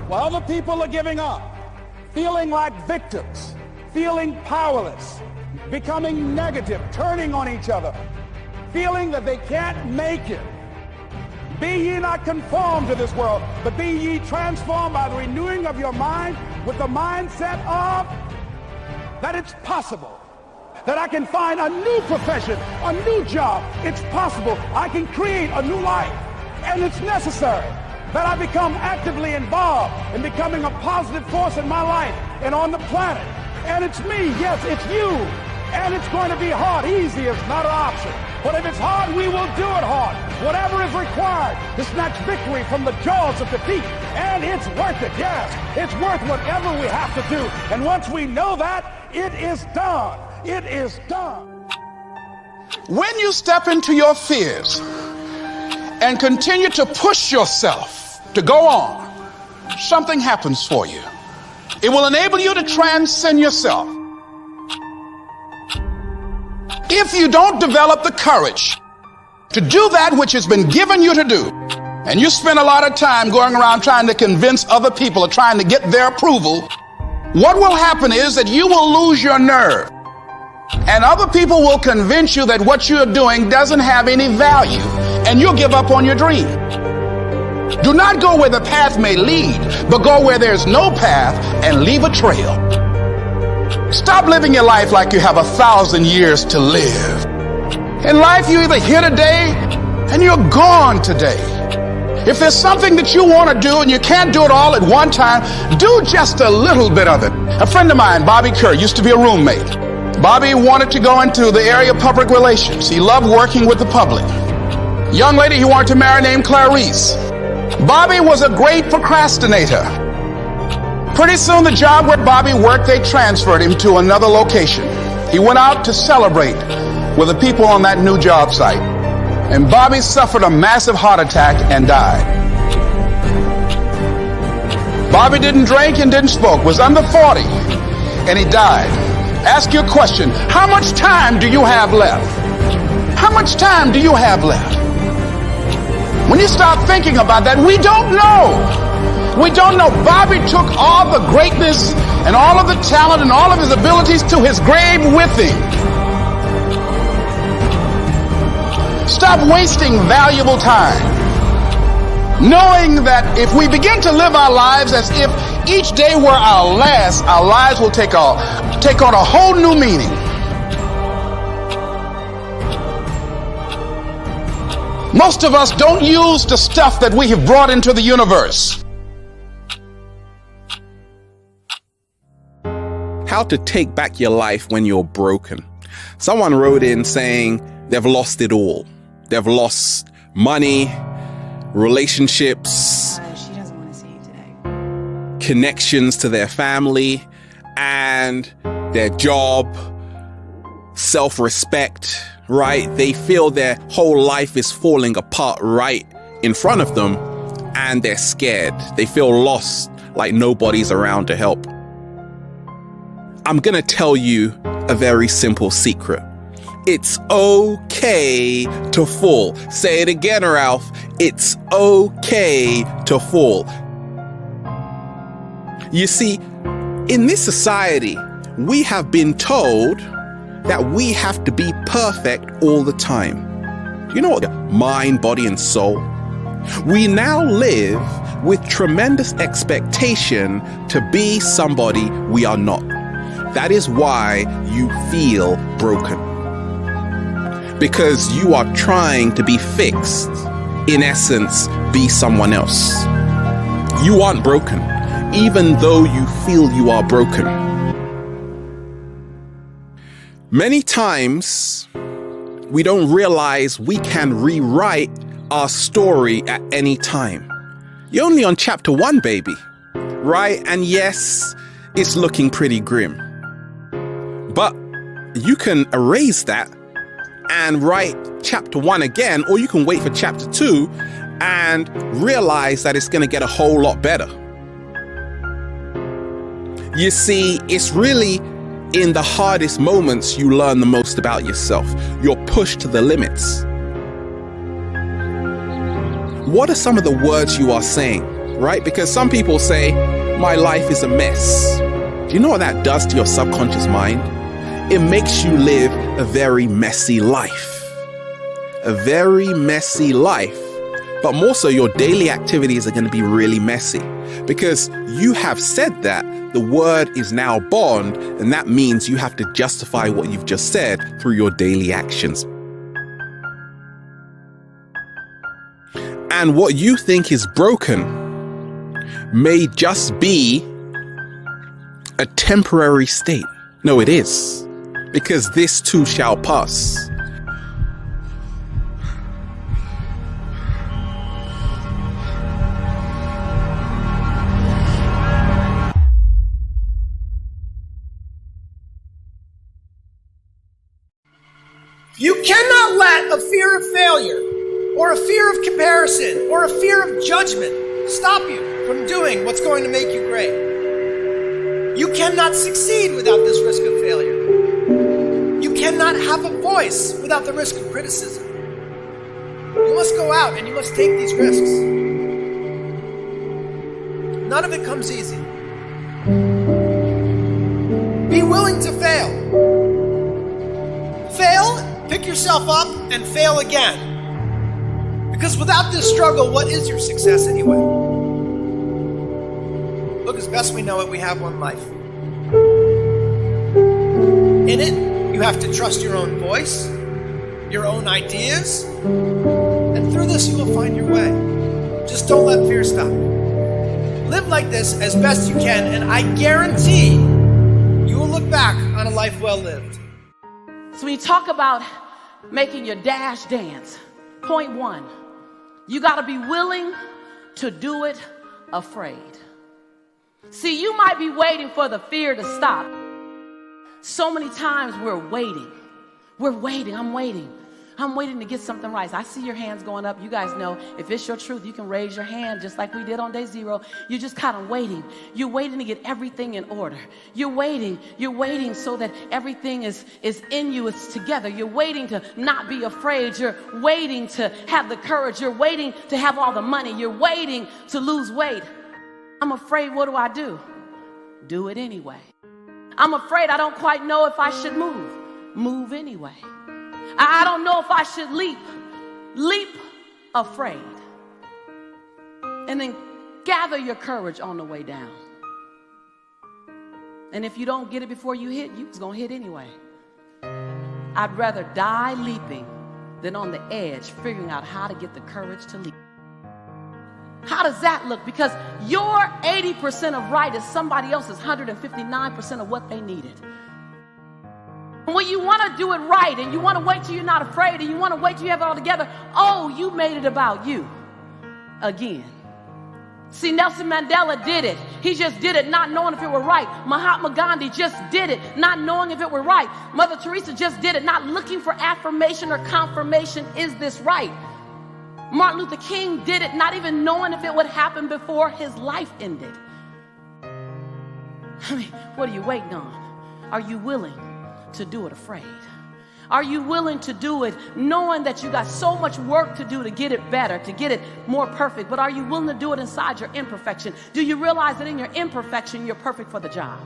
while other people are giving up, feeling like victims, feeling powerless, becoming negative, turning on each other, feeling that they can't make it. Be ye not conformed to this world, but be ye transformed by the renewing of your mind with the mindset of that it's possible, that I can find a new profession, a new job. It's possible. I can create a new life, and it's necessary that I become actively involved in becoming a positive force in my life and on the planet. And it's me, yes, it's you. And it's going to be hard. Easy is not an option. But if it's hard, we will do it hard. Whatever is required to snatch victory from the jaws of defeat. And it's worth it, yes. It's worth whatever we have to do. And once we know that, it is done. It is done. When you step into your fears and continue to push yourself to go on, something happens for you. It will enable you to transcend yourself. If you don't develop the courage to do that which has been given you to do, and you spend a lot of time going around trying to convince other people or trying to get their approval, what will happen is that you will lose your nerve. And other people will convince you that what you're doing doesn't have any value, and you'll give up on your dream. Do not go where the path may lead, but go where there's no path and leave a trail. Stop living your life like you have 1,000 years to live. In life, you're either here today and you're gone today. If there's something that you want to do and you can't do it all at one time, do just a little bit of it. A friend of mine, Bobby Kerr, used to be a roommate. Bobby wanted to go into the area of public relations. He loved working with the public. Young lady he wanted to marry named Clarice. Bobby was a great procrastinator. Pretty soon the job where Bobby worked, they transferred him to another location. He went out to celebrate with the people on that new job site. And Bobby suffered a massive heart attack and died. Bobby didn't drink and didn't smoke, was under 40, and he died. Ask your question, how much time do you have left? How much time do you have left? When you start thinking about that, we don't know. We don't know. Bobby took all the greatness and all of the talent and all of his abilities to his grave with him. Stop wasting valuable time, knowing that if we begin to live our lives as if each day were our last, our lives will take on a whole new meaning. Most of us don't use the stuff that we have brought into the universe. How to take back your life when you're broken. Someone wrote in saying they've lost it all. They've lost money, relationships, she doesn't want to see you today. connections to their family and their job, self-respect, right? They feel their whole life is falling apart right in front of them, and they're scared. They feel lost, like nobody's around to help. I'm gonna tell you a very simple secret. It's okay to fall. Say it again, Ralph. It's okay to fall. You see, in this society, we have been told that we have to be perfect all the time. You know what? Mind, body, and soul. We now live with tremendous expectation to be somebody we are not. That is why you feel broken. Because you are trying to be fixed. In essence, be someone else. You aren't broken, even though you feel you are broken. Many times, we don't realize we can rewrite our story at any time. You're only on chapter 1, baby, right? And yes, it's looking pretty grim. But you can erase that and write chapter 1 again, or you can wait for chapter 2 and realize that it's going to get a whole lot better. You see, it's really in the hardest moments you learn the most about yourself. You're pushed to the limits. What are some of the words you are saying? right? Because some people say, my life is a mess. Do you know what that does to your subconscious mind? It makes you live a very messy life. A very messy life. But more so, your daily activities are going to be really messy because you have said that the word is now bond, and that means you have to justify what you've just said through your daily actions. And what you think is broken may just be a temporary state. No, it is, because this too shall pass. You cannot let a fear of failure or a fear of comparison or a fear of judgment stop you from doing what's going to make you great. You cannot succeed without this risk of failure. You cannot have a voice without the risk of criticism. You must go out and you must take these risks. None of it comes easy. Be willing to fail. Fail, pick yourself up, and fail again. Because without this struggle, what is your success anyway? Look, as best we know it, we have one life. In it, you have to trust your own voice, your own ideas, and through this you will find your way. Just don't let fear stop you. Live like this as best you can, and I guarantee you will look back on a life well lived. So when you talk about making your dash dance, point one, you got to be willing to do it afraid. See, you might be waiting for the fear to stop. So many times we're waiting. I'm waiting to get something right. I see your hands going up. You guys know if it's your truth, you can raise your hand just like we did on day 0. You're just kind of waiting. You're waiting to get everything in order. You're waiting so that everything is in you, it's together. You're waiting to not be afraid. You're waiting to have the courage. You're waiting to have all the money. You're waiting to lose weight. I'm afraid, what do? Do it anyway. I'm afraid I don't quite know if I should move. Move anyway. I don't know if I should leap. Leap afraid. And then gather your courage on the way down. And if you don't get it before you hit, you're going to hit anyway. I'd rather die leaping than on the edge figuring out how to get the courage to leap. How does that look? Because your 80% of right is somebody else's 159% of what they needed. When you want to do it right and you want to wait till you're not afraid and you want to wait till you have it all together, oh, you made it about you again. See, Nelson Mandela did it. He just did it not knowing if it were right. Mahatma Gandhi just did it not knowing if it were right. Mother Teresa just did it not looking for affirmation or confirmation. Is this right? Martin Luther King did it not even knowing if it would happen before his life ended. I mean, what are you waiting on? Are you willing to do it afraid? Are you willing to do it knowing that you got so much work to do to get it better, to get it more perfect? But are you willing to do it inside your imperfection? Do you realize that in your imperfection, you're perfect for the job?